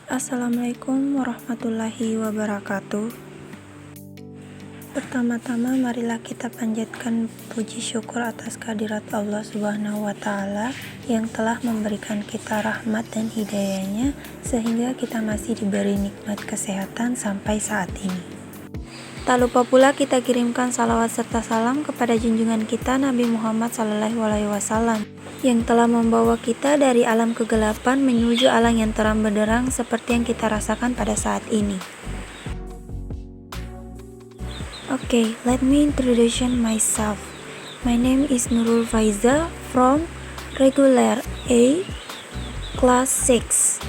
Assalamualaikum warahmatullahi wabarakatuh. Pertama-tama marilah kita panjatkan puji syukur atas kehadirat Allah Subhanahu wa Ta'ala yang telah memberikan kita rahmat dan hidayahnya sehingga kita masih diberi nikmat kesehatan sampai saat ini. Tak lupa pula kita kirimkan salawat serta salam kepada junjungan kita Nabi Muhammad SAW yang telah membawa kita dari alam kegelapan menuju alam yang terang benderang seperti yang kita rasakan pada saat ini. Okay, let me introduce myself. My name is Nurul Faiza from Regular A, Class 6.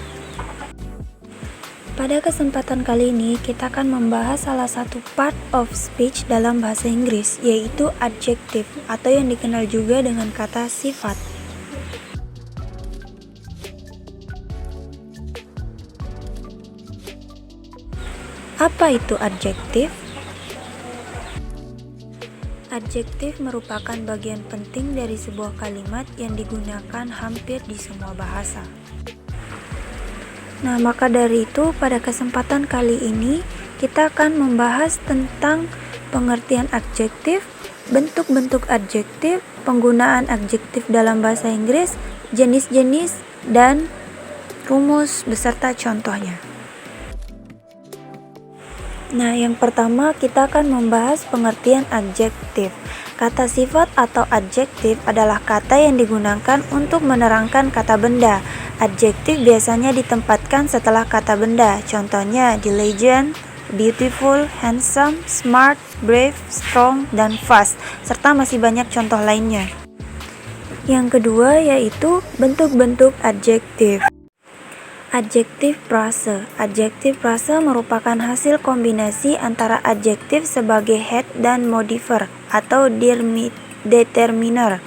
Pada kesempatan kali ini, kita akan membahas salah satu part of speech dalam bahasa Inggris, yaitu adjective, atau yang dikenal juga dengan kata sifat. Apa itu adjective? Adjektif merupakan bagian penting dari sebuah kalimat yang digunakan hampir di semua bahasa. Nah, maka dari itu pada kesempatan kali ini kita akan membahas tentang pengertian adjektif, bentuk-bentuk adjektif, penggunaan adjektif dalam bahasa Inggris, jenis-jenis, dan rumus beserta contohnya. Nah, yang pertama kita akan membahas pengertian adjektif. Kata sifat atau adjektif adalah kata yang digunakan untuk menerangkan kata benda. Adjektif biasanya ditempatkan setelah kata benda. Contohnya diligent, beautiful, handsome, smart, brave, strong, dan fast, serta masih banyak contoh lainnya. Yang kedua yaitu bentuk-bentuk adjektif. Adjektif frase. Adjektif frase merupakan hasil kombinasi antara adjektif sebagai head dan modifier atau determiner.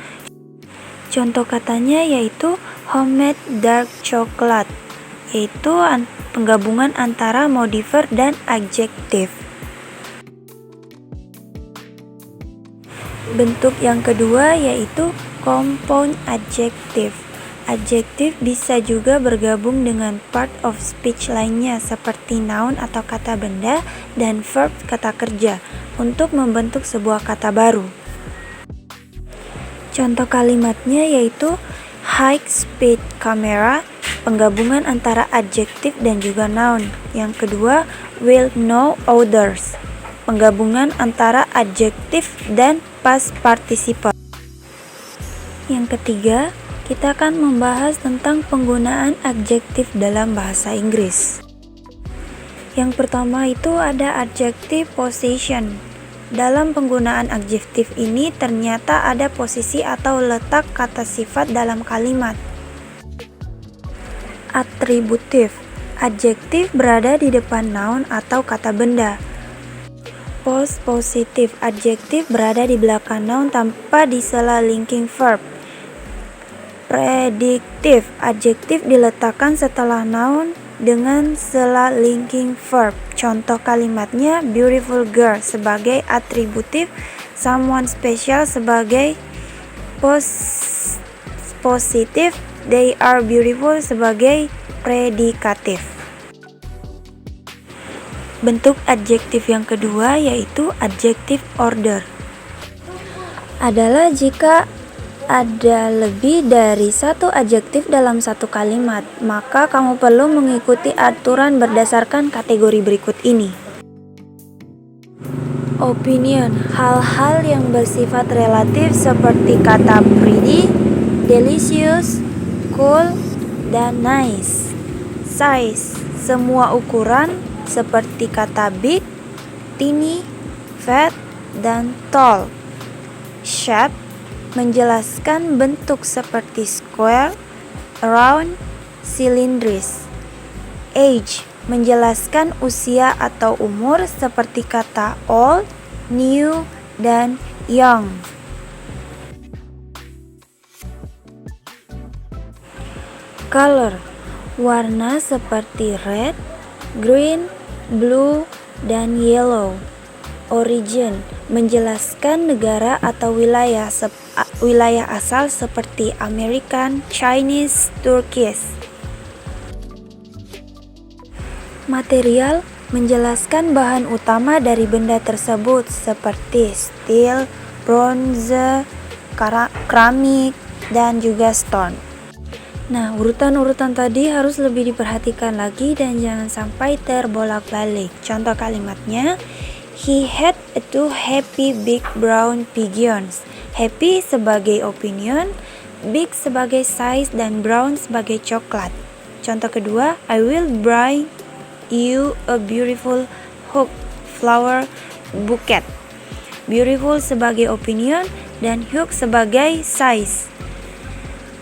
Contoh katanya yaitu homemade dark chocolate, yaitu penggabungan antara modifier dan adjektif. Bentuk yang kedua yaitu compound adjective. Adjektif bisa juga bergabung dengan part of speech lainnya seperti noun atau kata benda dan verb kata kerja untuk membentuk sebuah kata baru. Contoh kalimatnya yaitu high speed camera, penggabungan antara adjektif dan juga noun. Yang kedua, will know others, penggabungan antara adjektif dan past participle. Yang ketiga, kita akan membahas tentang penggunaan adjektif dalam bahasa Inggris. Yang pertama itu ada adjective possession. Dalam penggunaan adjektif ini ternyata ada posisi atau letak kata sifat dalam kalimat. Atributif. Adjektif berada di depan noun atau kata benda. Possessive. Adjektif berada di belakang noun tanpa disela linking verb. Predictive. Adjektif diletakkan setelah noun dengan sela linking verb. Contoh kalimatnya beautiful girl sebagai atributif, someone special sebagai positif, they are beautiful sebagai predikatif. Bentuk adjektif yang kedua yaitu adjective order. Adalah jika ada lebih dari satu adjektif dalam satu kalimat, maka kamu perlu mengikuti aturan berdasarkan kategori berikut ini. Opinion, hal-hal yang bersifat relatif seperti kata pretty, delicious, cool, dan nice. Size, semua ukuran seperti kata big, tiny, fat, dan tall. Shape, menjelaskan bentuk seperti square, round, cylindris. Age, menjelaskan usia atau umur seperti kata old, new, dan young. Color, warna seperti red, green, blue, dan yellow. Origin, menjelaskan negara atau wilayah asal seperti American, Chinese, Turkish. Material menjelaskan bahan utama dari benda tersebut seperti steel, bronze, keramik, dan juga stone. Nah, urutan-urutan tadi harus lebih diperhatikan lagi dan jangan sampai terbolak-balik. Contoh kalimatnya, he had two happy big brown pigeons. Happy sebagai opinion, big sebagai size, dan brown sebagai coklat. Contoh kedua, I will bring you a beautiful hook flower bouquet. Beautiful sebagai opinion dan hook sebagai size.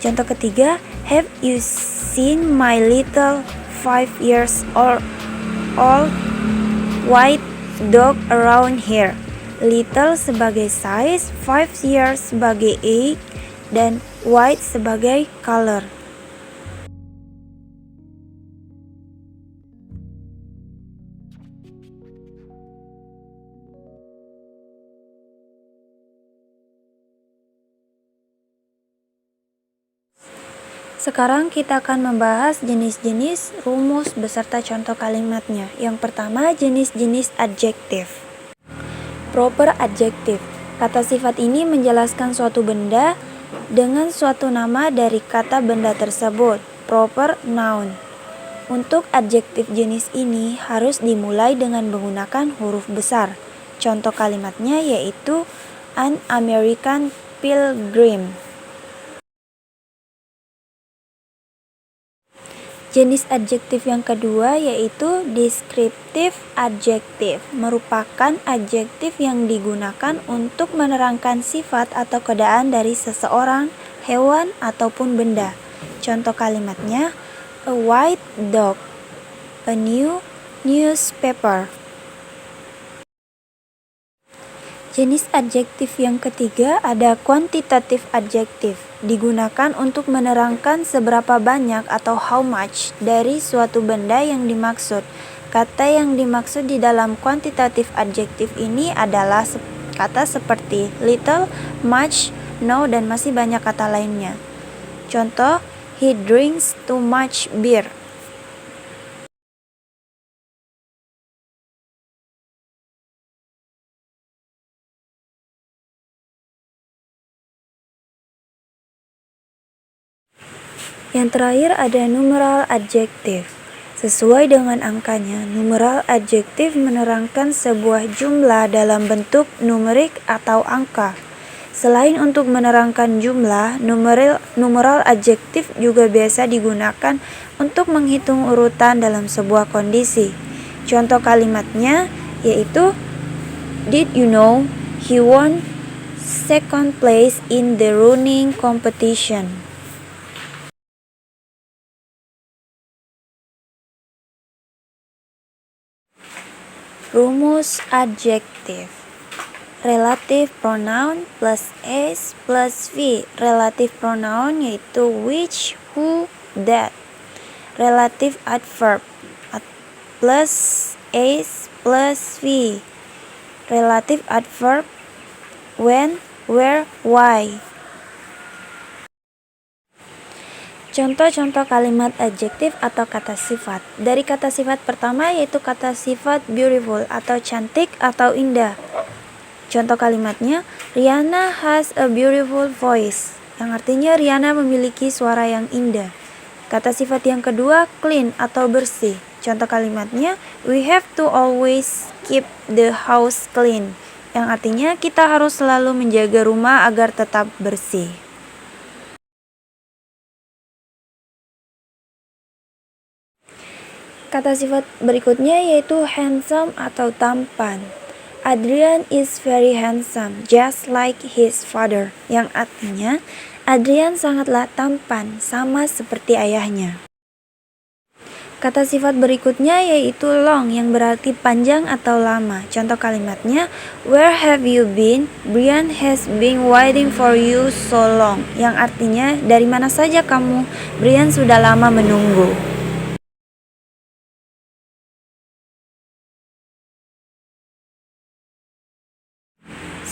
Contoh ketiga, have you seen my little 5 years old white dog around here? Little sebagai size, 5 years sebagai age, dan white sebagai color. Sekarang kita akan membahas jenis-jenis rumus beserta contoh kalimatnya. Yang pertama, jenis-jenis adjektif. Proper adjective. Kata sifat ini menjelaskan suatu benda dengan suatu nama dari kata benda tersebut. Proper noun. Untuk adjektif jenis ini harus dimulai dengan menggunakan huruf besar. Contoh kalimatnya yaitu an American pilgrim. Jenis adjektif yang kedua yaitu descriptive adjective, merupakan adjektif yang digunakan untuk menerangkan sifat atau keadaan dari seseorang, hewan, ataupun benda. Contoh kalimatnya, a white dog, a new newspaper. Jenis adjektif yang ketiga ada quantitative adjective, digunakan untuk menerangkan seberapa banyak atau how much dari suatu benda yang dimaksud. Kata yang dimaksud di dalam quantitative adjective ini adalah kata seperti little, much, no, dan masih banyak kata lainnya. Contoh, he drinks too much beer. Yang terakhir ada numeral adjektif. Sesuai dengan angkanya, numeral adjektif menerangkan sebuah jumlah dalam bentuk numerik atau angka. Selain untuk menerangkan jumlah, numeral adjektif juga biasa digunakan untuk menghitung urutan dalam sebuah kondisi. Contoh kalimatnya yaitu, did you know he won second place in the running competition? Rumus adjektif. Relative pronoun plus s plus v. Relative pronoun yaitu which, who, that. Relative adverb plus s plus v. Relative adverb when, where, why. Contoh-contoh kalimat adjektif atau kata sifat. Dari kata sifat pertama yaitu kata sifat beautiful atau cantik atau indah. Contoh kalimatnya, Rihanna has a beautiful voice, yang artinya Rihanna memiliki suara yang indah. Kata sifat yang kedua, clean atau bersih. Contoh kalimatnya, we have to always keep the house clean, yang artinya kita harus selalu menjaga rumah agar tetap bersih. Kata sifat berikutnya yaitu handsome atau tampan. Adrian is very handsome, just like his father, yang artinya Adrian sangatlah tampan, sama seperti ayahnya. Kata sifat berikutnya yaitu long, yang berarti panjang atau lama. Contoh kalimatnya, where have you been? Brian has been waiting for you so long, yang artinya dari mana saja kamu? Brian sudah lama menunggu.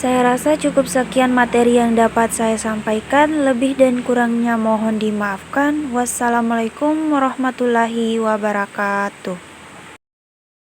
Saya rasa cukup sekian materi yang dapat saya sampaikan. Lebih dan kurangnya mohon dimaafkan. Wassalamualaikum warahmatullahi wabarakatuh.